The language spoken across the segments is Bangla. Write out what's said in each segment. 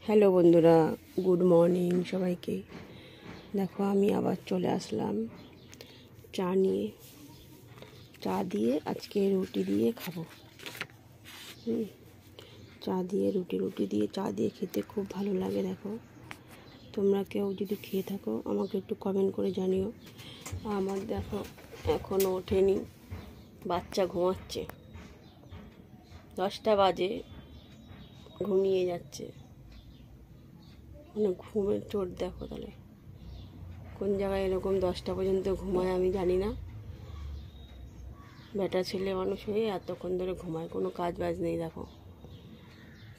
হ্যালো বন্ধুরা, গুড মর্নিং সবাইকে। দেখো আমি আবার চলে আসলাম চা নিয়ে। চা দিয়ে আজকে রুটি দিয়ে খাবো। চা দিয়ে রুটি দিয়ে চা দিয়ে খেতে খুব ভালো লাগে। দেখো তোমরা কেউ যদি খেয়ে থাকো আমাকে একটু কমেন্ট করে জানিও। আমার দেখো এখনও ওঠেনি, বাচ্চা ঘুমাচ্ছে, 10টা বাজে, ঘুমিয়ে যাচ্ছে। মানে ঘুমের চোট দেখো, তাহলে কোন জায়গায় এরকম 10টা পর্যন্ত ঘুমায় আমি জানি না। বেটা ছেলে মানুষ হয়ে এতক্ষণ ধরে ঘুমায়, কোনো কাজ বাজ নেই। দেখো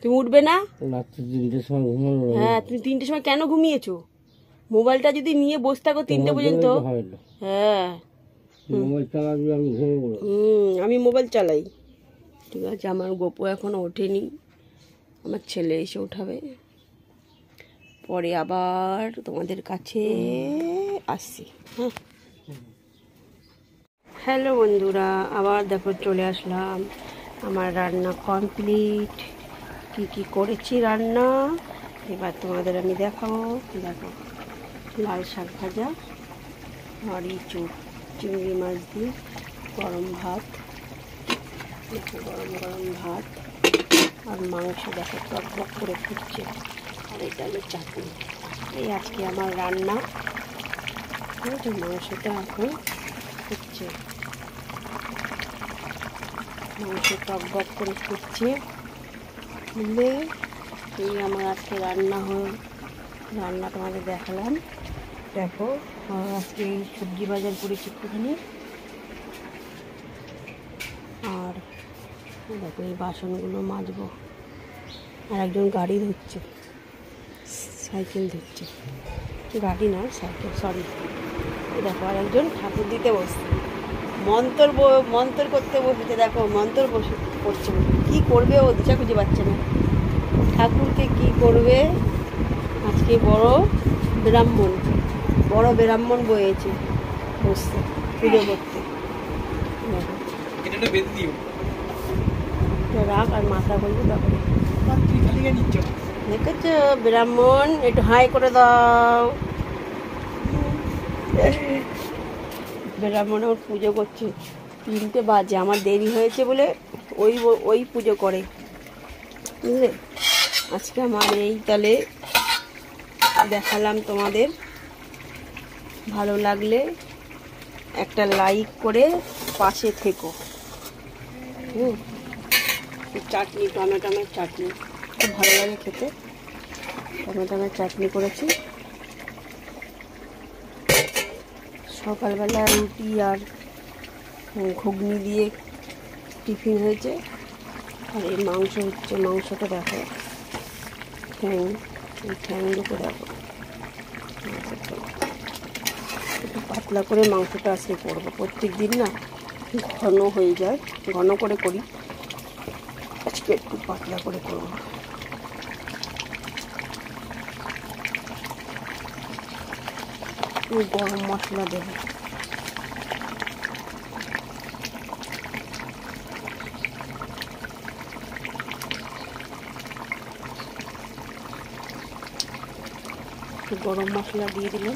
তুমি উঠবে না? রাত্রি 3টের সময় ঘুমাবো? হ্যাঁ, তুমি 3টের সময় কেন ঘুমিয়েছো? মোবাইলটা যদি নিয়ে বসে থাকো 3টে পর্যন্ত। হ্যাঁ, মোবাইল চালাবি, আমি ঘুমাবো। আমি মোবাইল চালাই। ঠিক আছে, আমার গোপু এখনও ওঠেনি, আমার ছেলে এসে উঠাবে, পরে আবার তোমাদের কাছে আসছি। হ্যাঁ, হ্যালো বন্ধুরা, আবার দেখো চলে আসলাম। আমার রান্না কমপ্লিট। কি করেছি রান্না এবার তোমাদের আমি দেখাবো। দেখো, লাল শাক ভাজা আর চিংড়ি মাছ দিয়ে গরম ভাত, গরম ভাত আর মাংস। দেখো টক করে ফুটছে, আর এটা হলো চাটনি। এই আজকে আমার রান্না। মাংসটা এখন ফুটছে, মাংস টক করে ফুটছে। ফুলে এই আমার আজকে রান্না তোমাদের দেখালাম। দেখো আজকে সবজি বাজার করেছি একটুখানি। আর দেখো এই বাসনগুলো মাজবো। আর একজন গাড়ি ধরছে, সাইকেল ধরছে, গাড়ি না সাইকেল, সরি। দেখো আর একজন ঠাকুর দিতে বসছে, মন্তর করতে বসেছে। দেখো মন্তর করছে, কী করবে ও দিশা খুঁজে পাচ্ছে না। ঠাকুরকে কি করবে আজকে? বড় ব্রাহ্মণ বয়েছে, বসছে পুজো করতে। রাখ আর মাথা বলবো। দেখেছ ব্রাহ্মণ, একটু হাই করে দাও। ব্রাহ্মণ ওর পুজো করছে, 3টে বাজে, আমার দেরি হয়েছে বলে ওই পুজো করে, বুঝলে। আজকে আমার এই তাহলে দেখালাম তোমাদের। ভালো লাগলে একটা লাইক করে পাশে থেকো। চাটনি, টমেটোমের চাটনি খুব ভালো লাগে খেতে। টমেটোমের চাটনি করেছি। সকালবেলা রুটি আর ঘুগনি দিয়ে টিফিন হয়েছে। আর এই মাংস হচ্ছে, মাংসটা দেখো, ঠ্যাং দুটো দেখো। একটু পাতলা করে মাংসটা আজকে করবো। প্রত্যেক দিন না ঘন হয়ে যায়, ঘন করে করি, আজকে একটু পাতলা করে করবো। গরম মশলা দেবো। গরম মশলা দিয়ে দিলে।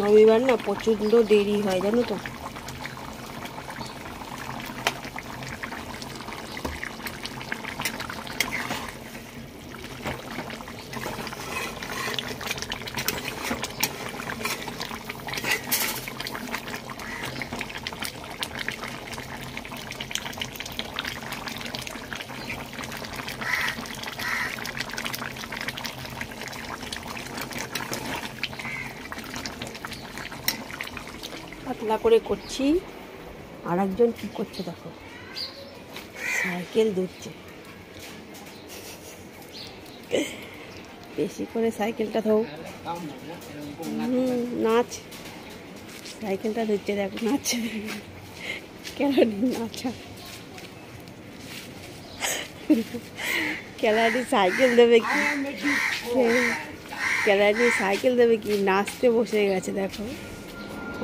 রবিবার না প্রচণ্ড দেরি হয় জানো তো। পাতলা করে করছি। আর একজন কী করছে দেখো, সাইকেল ধরছে। বেশি করে সাইকেলটা ধো, নাচ। সাইকেলটা ধরছে দেখো, নাচ। কেলানি নাচা, কেলানি সাইকেল দেবে কি, কেলানি সাইকেল দেবে কি, নাচতে বসে গেছে। দেখো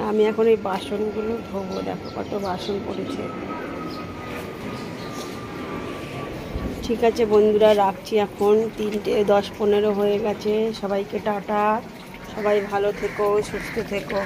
আমি এখন এই বাসনগুলো ধোবো। দেখো কত বাসন পড়েছে। ঠিক আছে বন্ধুরা, রাখছি এখন। 3:10-15 হয়ে গেছে। সবাইকে টাটা। সবাই ভালো থেকো, সুস্থ থেকো।